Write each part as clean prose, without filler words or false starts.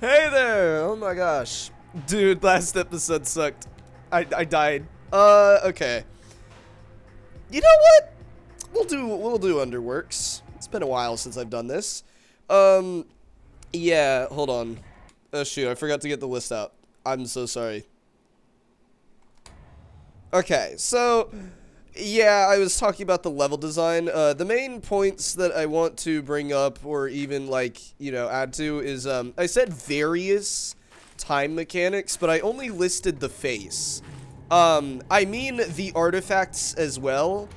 Hey there! Oh my gosh. Dude, last episode sucked. I died. Okay. You know what? We'll do Underworks. It's been a while since I've done this. Yeah, hold on. Oh shoot, I forgot to get the list out. I'm so sorry. Okay, so yeah, I was talking about the level design. The main points that I want to bring up or even like, add to is I said various time mechanics, but I only listed the face. I mean the artifacts as well.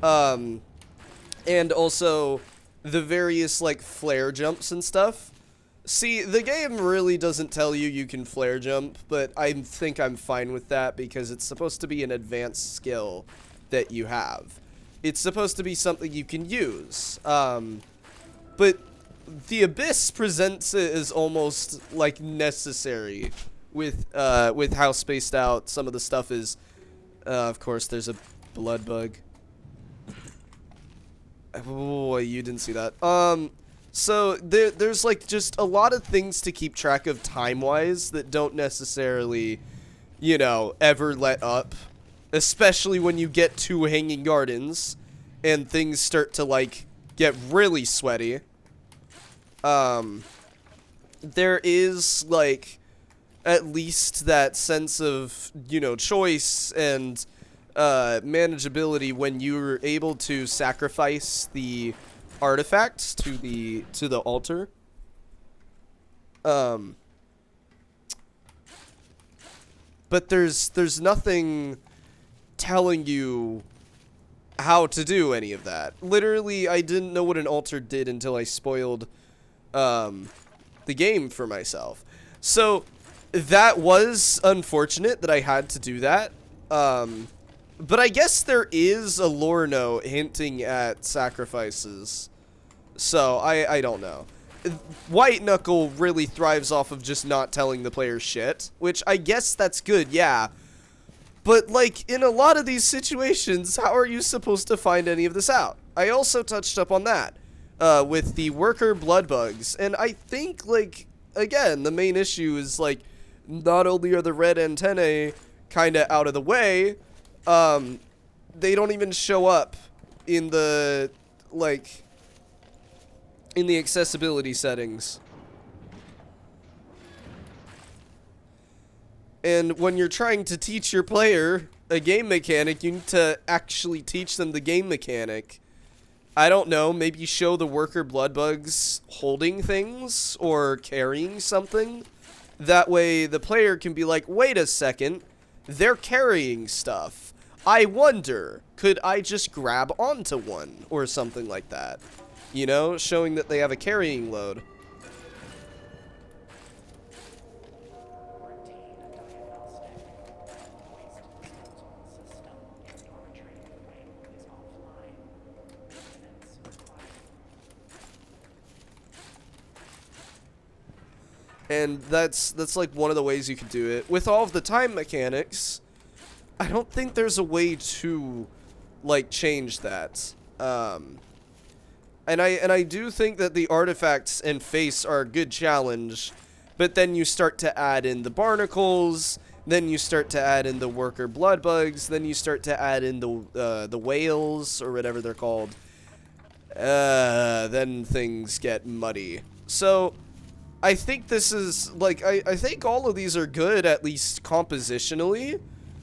And also the various like flare jumps and stuff. See, the game really doesn't tell you can flare jump, but I think I'm fine with that because it's supposed to be an advanced skill that you have. It's supposed to be something you can use. But the Abyss presents it as almost like necessary with how spaced out some of the stuff is. Of course, there's a blood bug. Oh, you didn't see that. So there's like just a lot of things to keep track of time-wise that don't necessarily, ever let up. Especially when you get to Hanging Gardens and things start to like get really sweaty. There is like at least that sense of, choice and manageability when you're able to sacrifice the artifacts to the altar. But there's nothing telling you how to do any of that. Literally, I didn't know what an altar did until I spoiled the game for myself. So that was unfortunate that I had to do that. But I guess there is a lore note hinting at sacrifices. So, I don't know. White Knuckle really thrives off of just not telling the player shit, which I guess that's good, yeah. But, like, in a lot of these situations, how are you supposed to find any of this out? I also touched up on that, with the worker blood bugs. And I think, like, again, the main issue is, like, not only are the red antennae kinda out of the way, they don't even show up in the, like, in the accessibility settings. And when you're trying to teach your player a game mechanic, you need to actually teach them the game mechanic. I don't know, maybe show the worker blood bugs holding things or carrying something. That way the player can be like, wait a second, they're carrying stuff. I wonder, could I just grab onto one or something like that? Showing that they have a carrying load. And that's like one of the ways you could do it. With all of the time mechanics, I don't think there's a way to like change that. And I do think that the artifacts and face are a good challenge, but then you start to add in the barnacles, then you start to add in the worker blood bugs, then you start to add in the whales or whatever they're called. Then things get muddy. So I think this is like I think all of these are good, at least compositionally.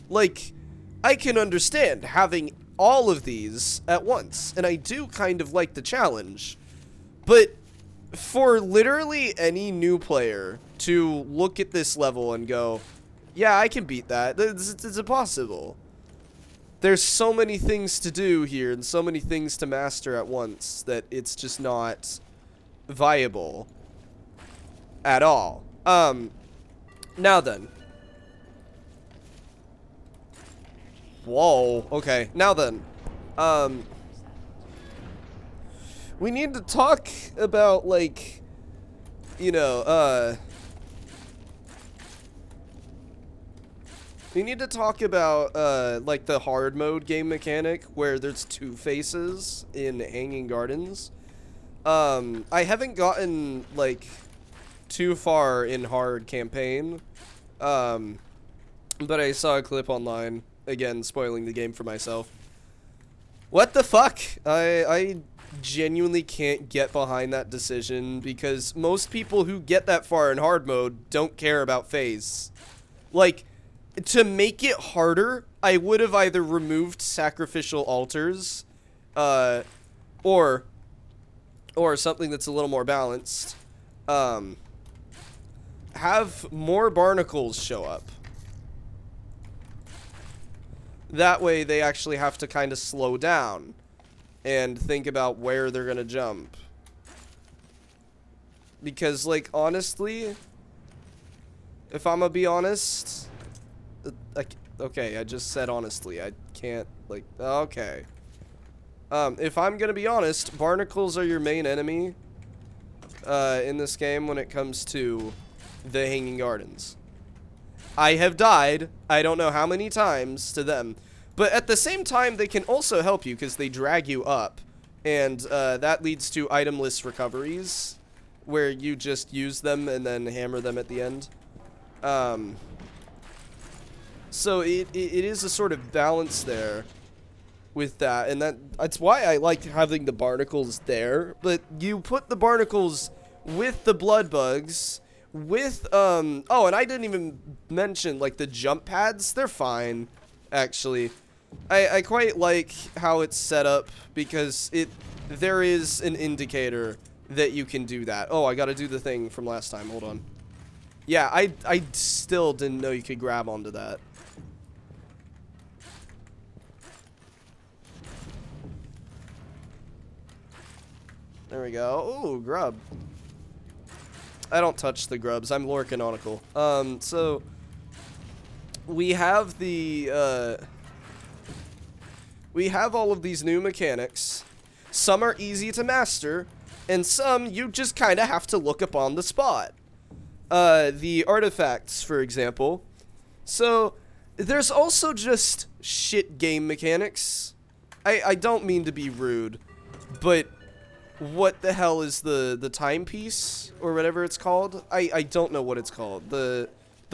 Like, I can understand having all of these at once, and I do kind of like the challenge. But for literally any new player to look at this level and go, yeah, I can beat that, it's impossible. There's so many things to do here and so many things to master at once that it's just not viable at all. Now then. Whoa, okay. Now then, we need to talk about, like, we need to talk about, like, the hard mode game mechanic where there's two faces in Hanging Gardens. I haven't gotten, like, too far in hard campaign. But I saw a clip online, again, spoiling the game for myself. What the fuck? I genuinely can't get behind that decision because most people who get that far in hard mode don't care about phase. Like, to make it harder, I would have either removed sacrificial altars, or something that's a little more balanced. Have more barnacles show up. That way they actually have to kind of slow down and think about where they're gonna jump. Because, like, honestly, if I'm gonna be honest, okay, I just said honestly, I can't, like, okay. If I'm gonna be honest, barnacles are your main enemy, in this game when it comes to the Hanging Gardens. I have died, I don't know how many times, to them. But at the same time, they can also help you because they drag you up. And that leads to itemless recoveries, where you just use them and then hammer them at the end. So it is a sort of balance there with that. And that's why I like having the barnacles there. But you put the barnacles with the blood bugs, with, oh, and I didn't even mention, like, the jump pads. They're fine, actually. I quite like how it's set up because there is an indicator that you can do that. Oh, I gotta do the thing from last time. Hold on. Yeah, I still didn't know you could grab onto that. There we go. Ooh, grub. I don't touch the grubs. I'm lore canonical. So we have the we have all of these new mechanics. Some are easy to master, and some you just kind of have to look up on the spot. The artifacts, for example. So there's also just shit game mechanics. I don't mean to be rude, but what the hell is the timepiece or whatever it's called? I don't know what it's called. The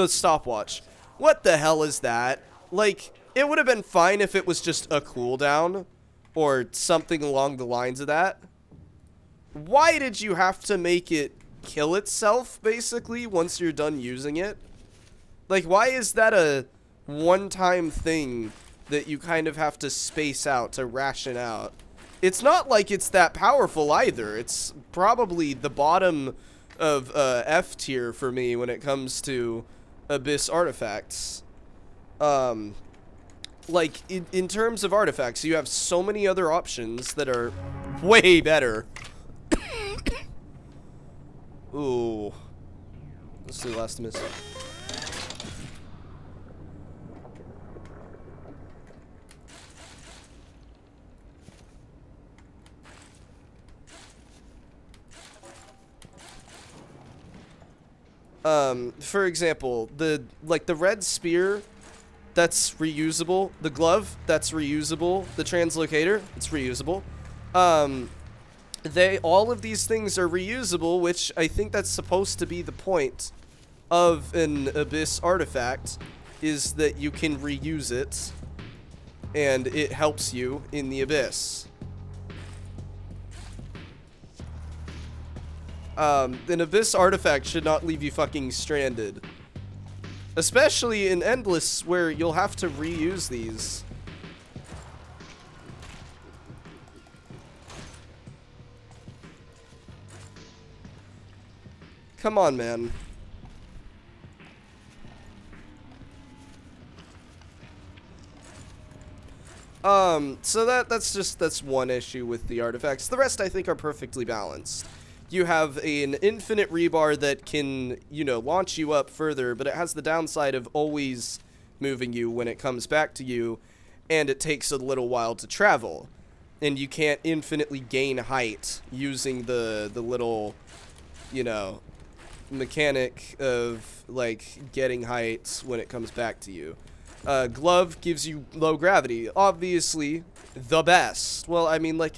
stopwatch. What the hell is that? Like, it would have been fine if it was just a cooldown or something along the lines of that. Why did you have to make it kill itself, basically, once you're done using it? Like, why is that a one-time thing that you kind of have to space out to ration out? It's not like it's that powerful either. It's probably the bottom of F tier for me when it comes to Abyss artifacts. Like, in terms of artifacts, you have so many other options that are way better. Ooh. Let's do last miss. For example, the red spear, that's reusable. The glove, that's reusable. The translocator, it's reusable. All of these things are reusable, which I think that's supposed to be the point of an Abyss artifact, is that you can reuse it, and it helps you in the Abyss. An Abyss artifact should not leave you fucking stranded. Especially in Endless, where you'll have to reuse these. Come on, man. So that's one issue with the artifacts. The rest I think are perfectly balanced. You have an infinite rebar that can, you know, launch you up further, but it has the downside of always moving you when it comes back to you, and it takes a little while to travel. And you can't infinitely gain height using the little, you know, mechanic of, like, getting height when it comes back to you. Glove gives you low gravity. Obviously, the best. Well, I mean, like,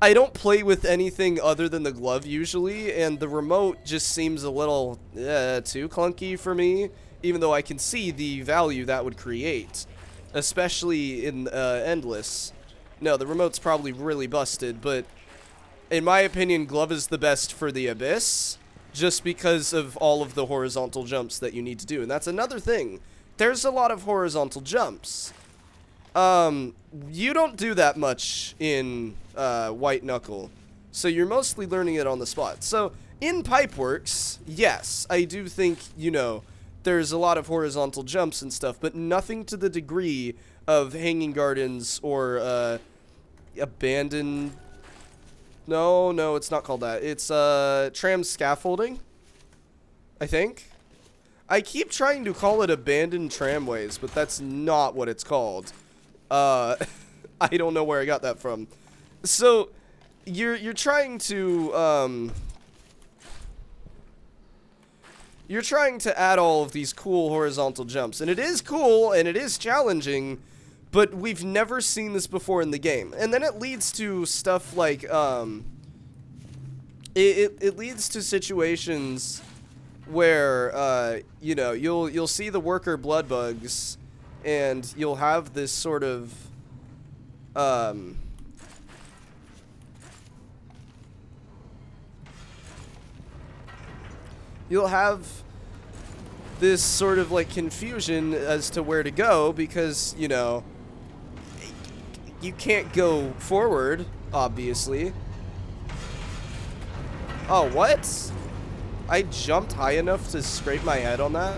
I don't play with anything other than the glove usually, and the remote just seems a little too clunky for me, even though I can see the value that would create, especially in Endless. No, the remote's probably really busted, but in my opinion, glove is the best for the Abyss, just because of all of the horizontal jumps that you need to do, and that's another thing. There's a lot of horizontal jumps. You don't do that much in White Knuckle, so you're mostly learning it on the spot. So in Pipeworks, yes, I do think, you know, there's a lot of horizontal jumps and stuff, but nothing to the degree of Hanging Gardens or Abandoned. No, it's not called that. It's tram scaffolding, I think. I keep trying to call it Abandoned Tramways, but that's not what it's called. I don't know where I got that from. So you're trying to add all of these cool horizontal jumps, and it is cool and it is challenging, but we've never seen this before in the game. And then it leads to stuff like it leads to situations where you know, you'll see the worker blood bugs, and you'll have this sort of you'll have this sort of like confusion as to where to go, because, you know, you can't go forward, obviously. Oh, what? I jumped high enough to scrape my head on that?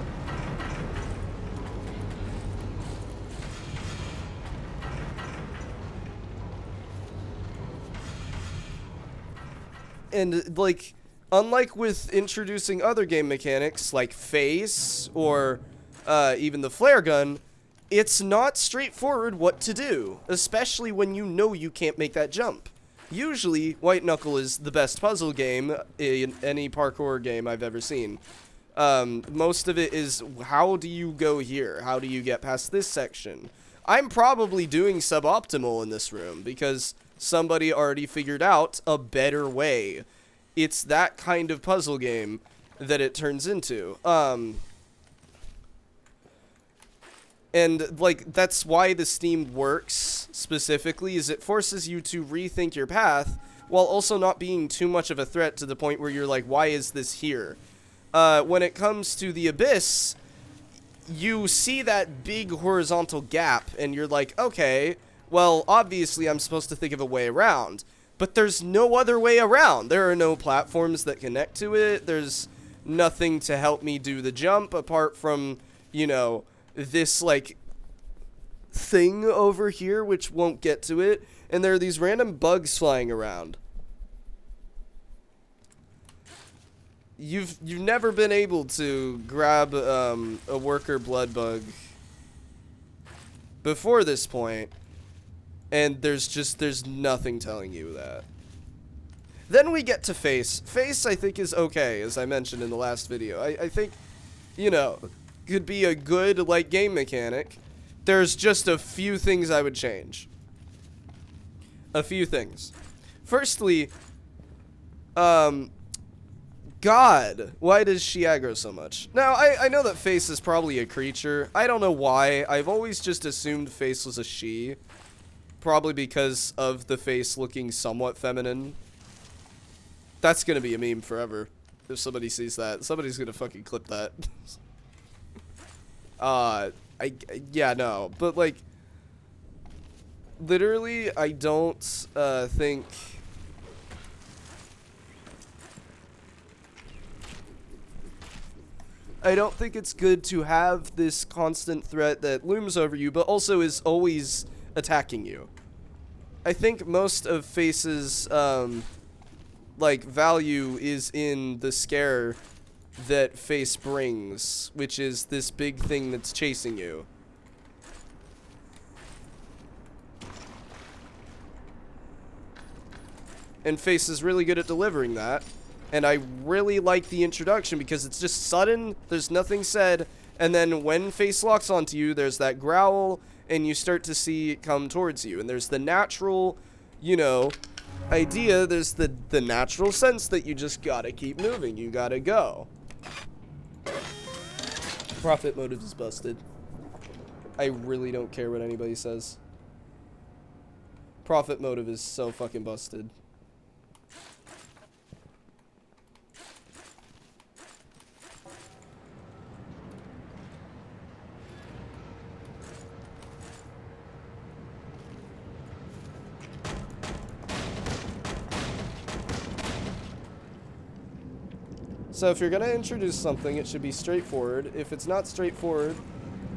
And, like, unlike with introducing other game mechanics, like face, or even the flare gun, it's not straightforward what to do, especially when you know you can't make that jump. Usually, White Knuckle is the best puzzle game in any parkour game I've ever seen. Most of it is, how do you go here? How do you get past this section? I'm probably doing suboptimal in this room, because somebody already figured out a better way. It's that kind of puzzle game that it turns into. And, like, that's why the Steam works, specifically, is it forces you to rethink your path, while also not being too much of a threat to the point where you're like, why is this here? When it comes to the Abyss, you see that big horizontal gap, and you're like, okay, well, obviously I'm supposed to think of a way around. But there's no other way around. There are no platforms that connect to it. There's nothing to help me do the jump apart from, you know, this, like, thing over here, which won't get to it. And there are these random bugs flying around. You've never been able to grab a worker blood bug before this point. And there's nothing telling you that. Then we get to face. Face, I think, is okay, as I mentioned in the last video. I think, you know, could be a good, like, game mechanic. There's just a few things I would change. A few things. Firstly, God, why does she aggro so much? Now, I know that Face is probably a creature. I don't know why. I've always just assumed Face was a she. Probably because of the face looking somewhat feminine. That's gonna be a meme forever. If somebody sees that, somebody's gonna fucking clip that. Yeah, no. But, like, literally, I don't, think... I don't think it's good to have this constant threat that looms over you, but also is always attacking you. I think most of Face's, like, value is in the scare that Face brings, which is this big thing that's chasing you. And Face is really good at delivering that, and I really like the introduction because it's just sudden, there's nothing said, and then when Face locks onto you, there's that growl, and you start to see it come towards you. And there's the natural, you know, idea, there's the natural sense that you just gotta keep moving. You gotta go. Profit motive is busted. I really don't care what anybody says. Profit motive is so fucking busted. So if you're gonna introduce something, it should be straightforward. If it's not straightforward,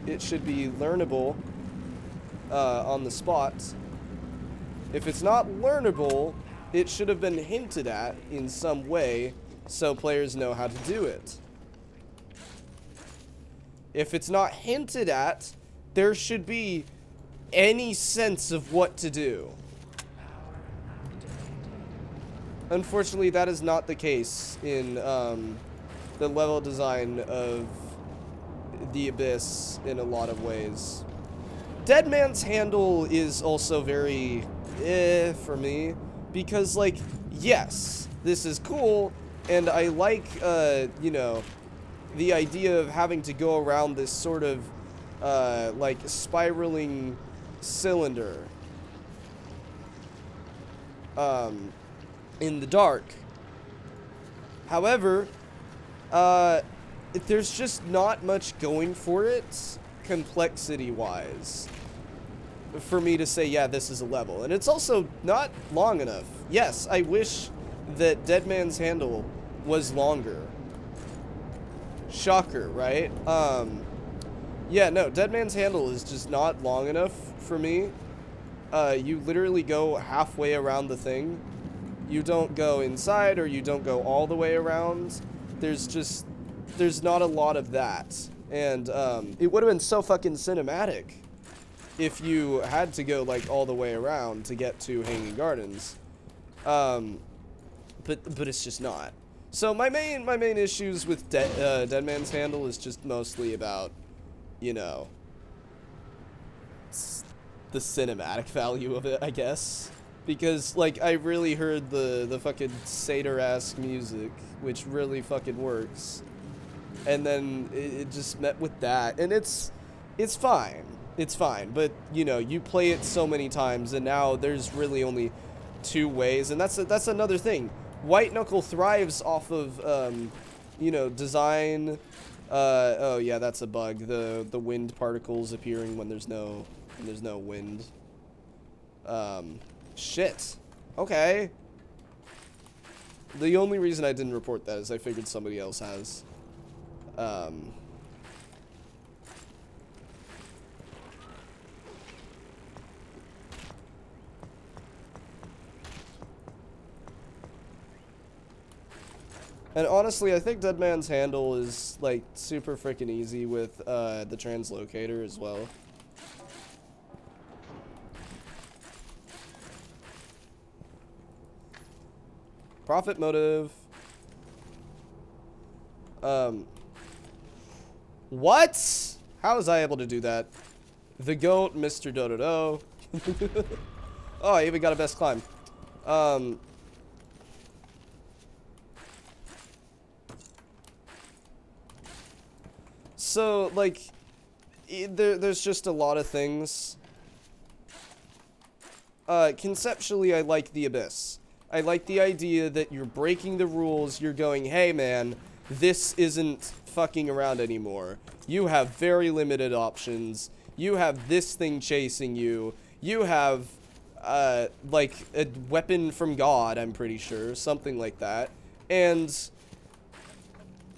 it should be learnable on the spot. If it's not learnable, it should have been hinted at in some way so players know how to do it. If it's not hinted at, there should be any sense of what to do. Unfortunately, that is not the case in the level design of the Abyss in a lot of ways. Dead Man's Handle is also very for me, because, like, yes, this is cool, and I like, you know, the idea of having to go around this sort of, like, spiraling cylinder. In the dark. However, there's just not much going for it, complexity-wise, for me to say, yeah, this is a level. And it's also not long enough. Yes, I wish that Dead Man's Handle was longer. Shocker, right? Yeah, no, Dead Man's Handle is just not long enough for me. You literally go halfway around the thing. You don't go inside, or you don't go all the way around. There's not a lot of that. And it would have been so fucking cinematic if you had to go, like, all the way around to get to Hanging Gardens. But it's just not. So my main issues with Dead Man's Handle is just mostly about, you know, the cinematic value of it, I guess. Because, like, I really heard the fucking satyr-esque music, which really fucking works. And then it just met with that. And it's fine. It's fine. But, you know, you play it so many times, and now there's really only two ways. And that's another thing. White Knuckle thrives off of, you know, design. Oh, yeah, that's a bug. The wind particles appearing when there's no wind. Shit. Okay. The only reason I didn't report that is I figured somebody else has. And honestly, I think Dead Man's Handle is, like, super freaking easy with the translocator as well. Profit motive. What? How was I able to do that? The goat, Mr. Dododo. Oh, I even got a best climb. So, like, there's just a lot of things. Conceptually, I like the Abyss. I like the idea that you're breaking the rules. You're going, hey, man, this isn't fucking around anymore. You have very limited options. You have this thing chasing you. You have, like, a weapon from God, I'm pretty sure. Something like that. And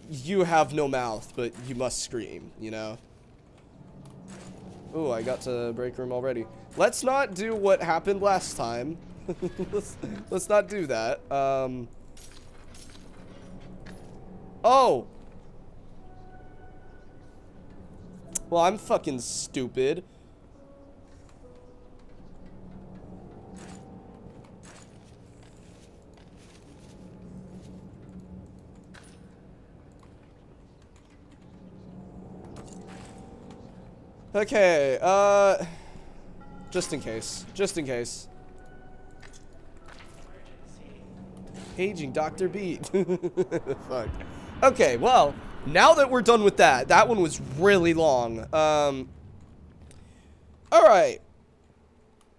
you have no mouth, but you must scream, you know? Ooh, I got to break room already. Let's not do what happened last time. let's not do that. Oh! Well, I'm fucking stupid. Okay, just in case. Just in case. Paging Dr. Beat. Fuck. Okay, well, now that we're done with that, that one was really long. Alright.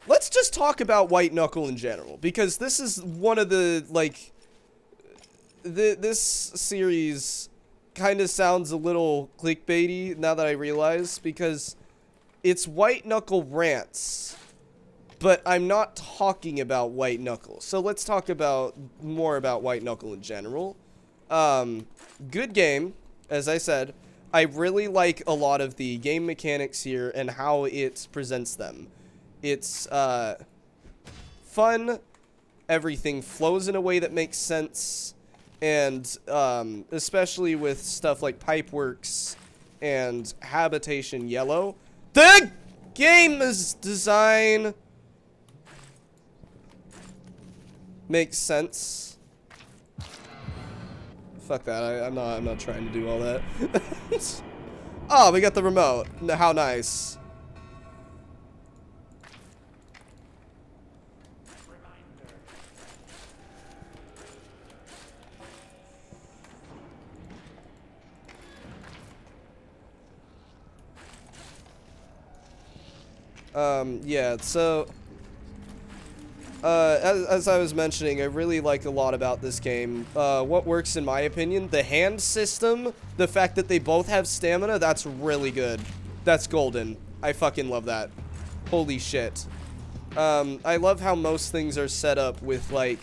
Let's just talk about White Knuckle in general, because this is one of the, like, this series kind of sounds a little clickbaity now that I realize, because it's White Knuckle rants, but I'm not talking about White Knuckle. So let's talk about more about White Knuckle in general. Good game, as I said. I really like a lot of the game mechanics here and how it presents them. It's fun. Everything flows in a way that makes sense. And especially with stuff like Pipeworks and Habitation Yellow, the game's design makes sense. Fuck that. I'm not trying to do all that. Oh, we got the remote. How nice. Yeah, so, as I was mentioning, I really like a lot about this game. What works in my opinion, the hand system, the fact that they both have stamina, that's really good. That's golden. I fucking love that. Holy shit. I love how most things are set up with, like,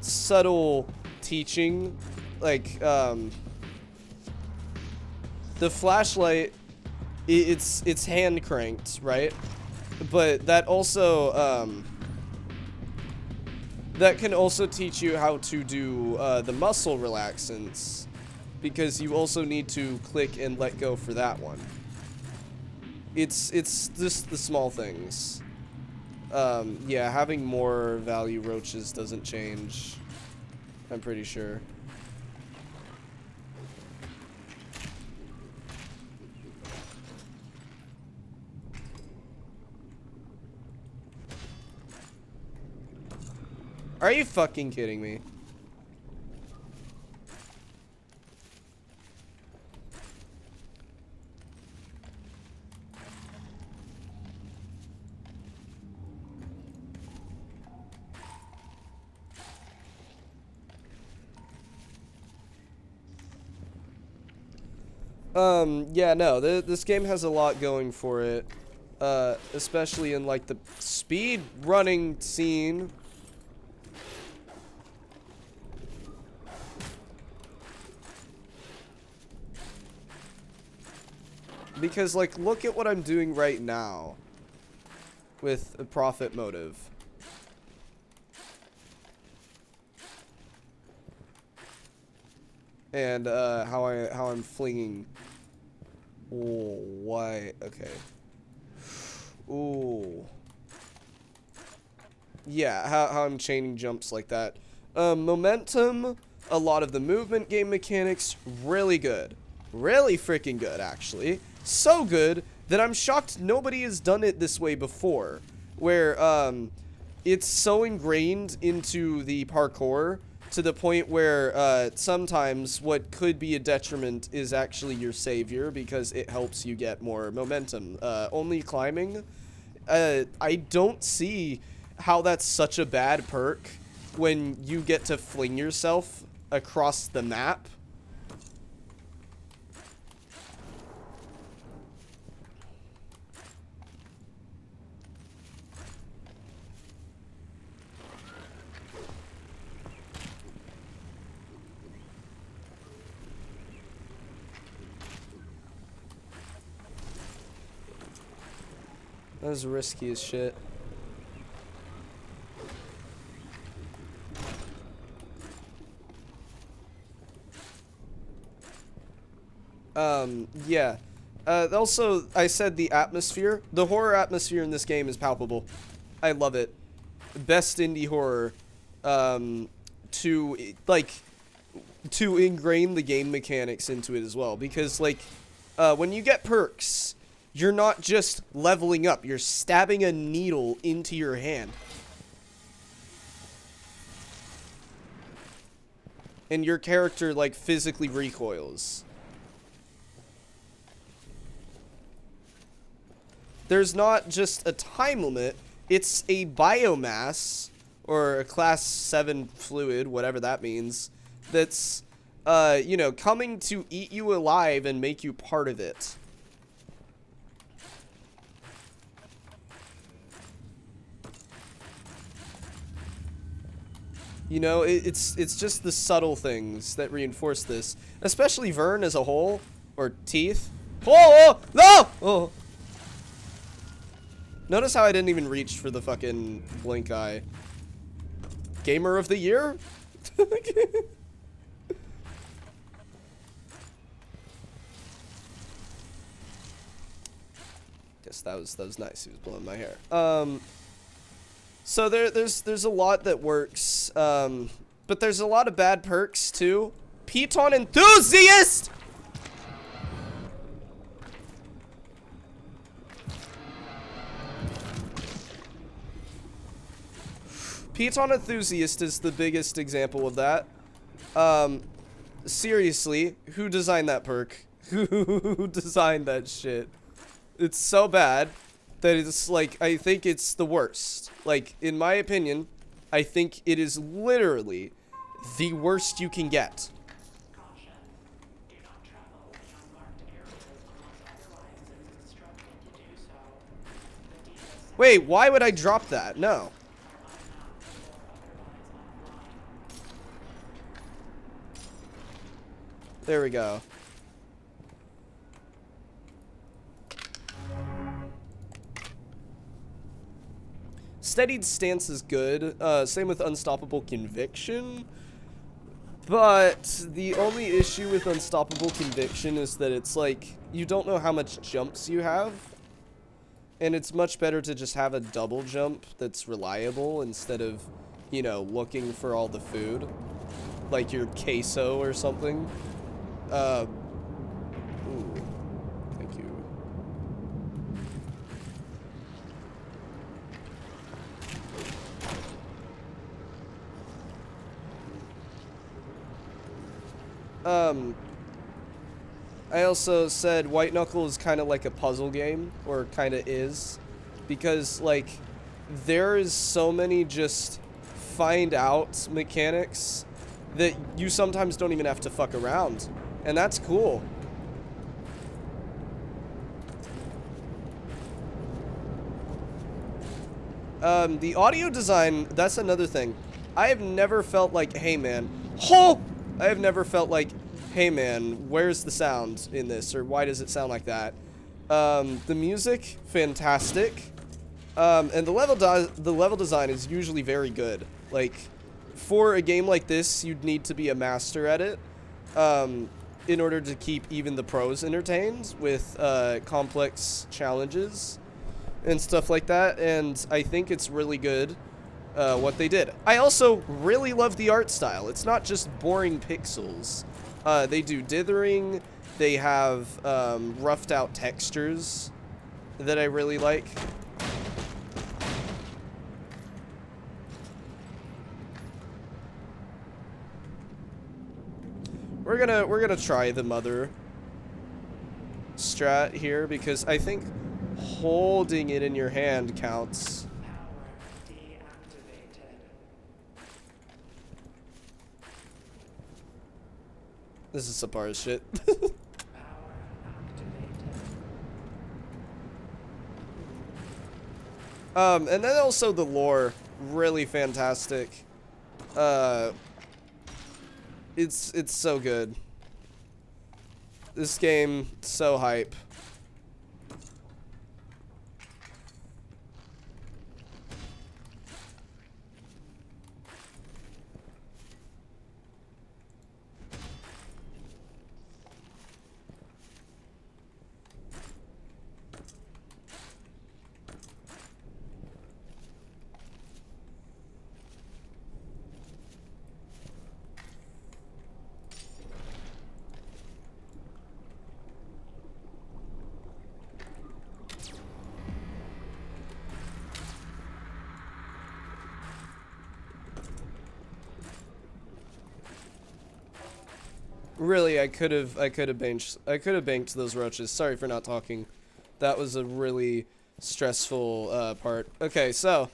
subtle teaching. Like, the flashlight, it's hand cranked, right? But that also, that can also teach you how to do, the muscle relaxants, because you also need to click and let go for that one. It's just the small things. Yeah, having more value roaches doesn't change, I'm pretty sure. Are you fucking kidding me? Yeah, no, this game has a lot going for it, especially in, like, the speed running scene. Because, like, look at what I'm doing right now with a profit motive. And, how I'm flinging. Oh, why? Okay. Ooh. Yeah, how I'm chaining jumps like that. Momentum, a lot of the movement game mechanics, really good. Really freaking good, actually. So good that I'm shocked nobody has done it this way before. Where, it's so ingrained into the parkour to the point where, sometimes what could be a detriment is actually your savior because it helps you get more momentum. Only climbing, I don't see how that's such a bad perk when you get to fling yourself across the map. That was risky as shit. Yeah. Also, I said the atmosphere. The horror atmosphere in this game is palpable. I love it. Best indie horror. To ingrain the game mechanics into it as well. Because, like, when you get perks, you're not just leveling up. You're stabbing a needle into your hand. and your character, like, physically recoils. There's not just a time limit, it's a biomass, or a class 7 fluid, whatever that means, that's, you know, coming to eat you alive and make you part of it. You know, it's just the subtle things that reinforce this. Especially Vern as a whole. Or Teeth. Oh! No! Oh! Notice how I didn't even reach for the fucking blink eye. Gamer of the year? Guess that was nice. He was blowing my hair. So there's a lot that works, but there's a lot of bad perks too. Piton Enthusiast! Piton Enthusiast is the biggest example of that. Seriously, who designed that perk? Who designed that shit? It's so bad that it's like, I think it's the worst. Like, in my opinion, I think it is literally the worst you can get. Wait, why would I drop that? No. There we go. Steadied stance is good. Same with Unstoppable Conviction. But the only issue with Unstoppable Conviction is that it's like, you don't know how much jumps you have. And it's much better to just have a double jump that's reliable instead of, you know, looking for all the food. Like your queso or something. Ooh. Thank you. I also said White Knuckle is kind of like a puzzle game, or kind of is, because, like, there is so many just find out mechanics that you sometimes don't even have to fuck around, and that's cool. The audio design, that's another thing. I have never felt like, hey man, I have never felt like, hey man, where's the sound in this, or why does it sound like that? The music, fantastic. And the level design is usually very good. Like, for a game like this, you'd need to be a master at it, in order to keep even the pros entertained with, complex challenges and stuff like that, and I think it's really good, what they did. I also really love the art style. It's not just boring pixels. They do dithering, they have, roughed out textures that I really like. We're gonna try the mother strat here, because I think holding it in your hand counts. This is Sapara's shit. And then also the lore, really fantastic. It's so good. This game, so hype. Really, I could have banked those roaches. Sorry for not talking. That was a really stressful part. Okay, so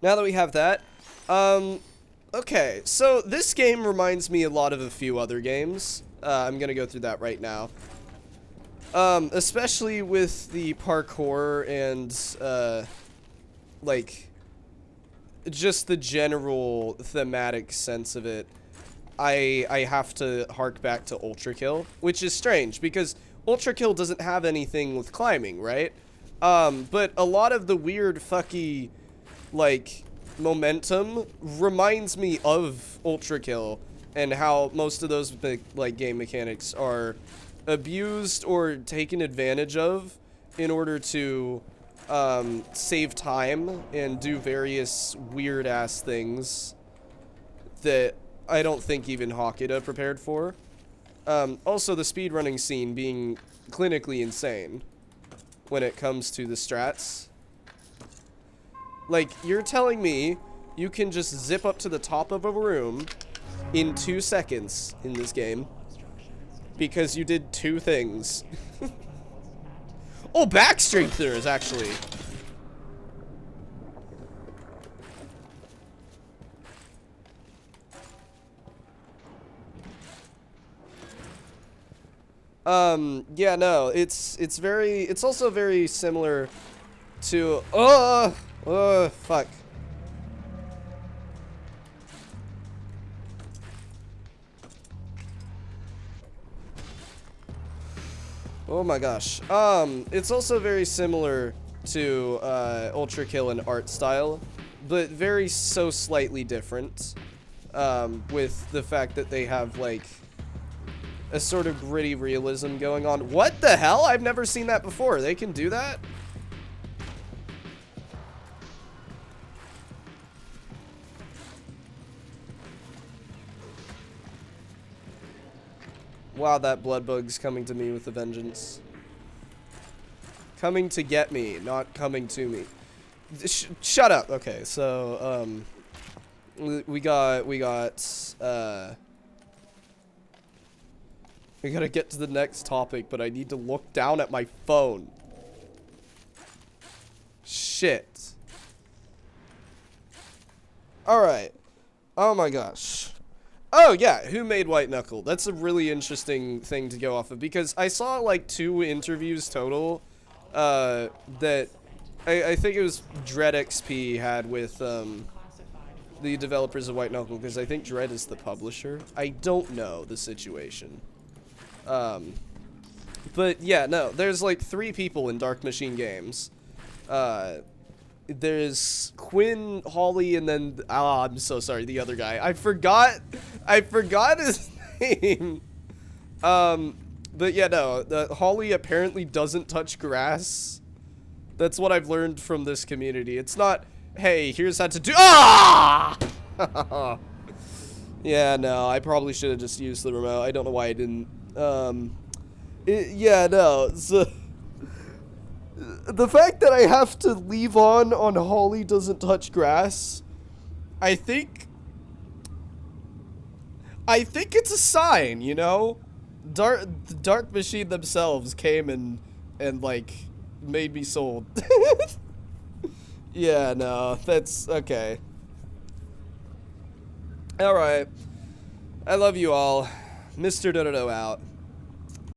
now that we have that, okay, so this game reminds me a lot of a few other games. I'm gonna go through that right now. Especially with the parkour and, like, just the general thematic sense of it. I have to hark back to Ultra Kill, which is strange because Ultra Kill doesn't have anything with climbing, right? But a lot of the weird fucky, like, momentum reminds me of Ultra Kill and how most of those, like, game mechanics are abused or taken advantage of in order to save time and do various weird-ass things that I don't think even Hawkita prepared for. Also, the speedrunning scene being clinically insane when it comes to the strats. Like, you're telling me you can just zip up to the top of a room in 2 seconds in this game because you did 2 things. Oh, back strengtheners, actually. Yeah, no, it's also very similar to, fuck. Oh my gosh. It's also very similar to, Ultra Kill in art style, but so slightly different, with the fact that they have, like, a sort of gritty realism going on. What the hell? I've never seen that before. They can do that? Wow, that blood bug's coming to me with a vengeance. Coming to get me, not coming to me. Shut up. Okay, so, we gotta get to the next topic, but I need to look down at my phone. Shit. Alright. Oh my gosh. Oh yeah, who made White Knuckle? That's a really interesting thing to go off of, because I saw like 2 interviews total, that I think it was DreadXP had with, the developers of White Knuckle, because I think Dread is the publisher. I don't know the situation. But yeah, no, there's like 3 people in Dark Machine Games. There's Quinn, Holly, and then, I'm so sorry, the other guy. I forgot his name. But yeah, no, Holly apparently doesn't touch grass. That's what I've learned from this community. It's not, hey, here's how to do, ah! Yeah, no, I probably should have just used the remote. I don't know why I didn't. Yeah, no, so the fact that I have to leave on Holly doesn't touch grass, I think it's a sign, you know? The Dark Machine themselves came and like made me sold. Yeah, no, that's okay. Alright. I love you all. Mr. Dodo out.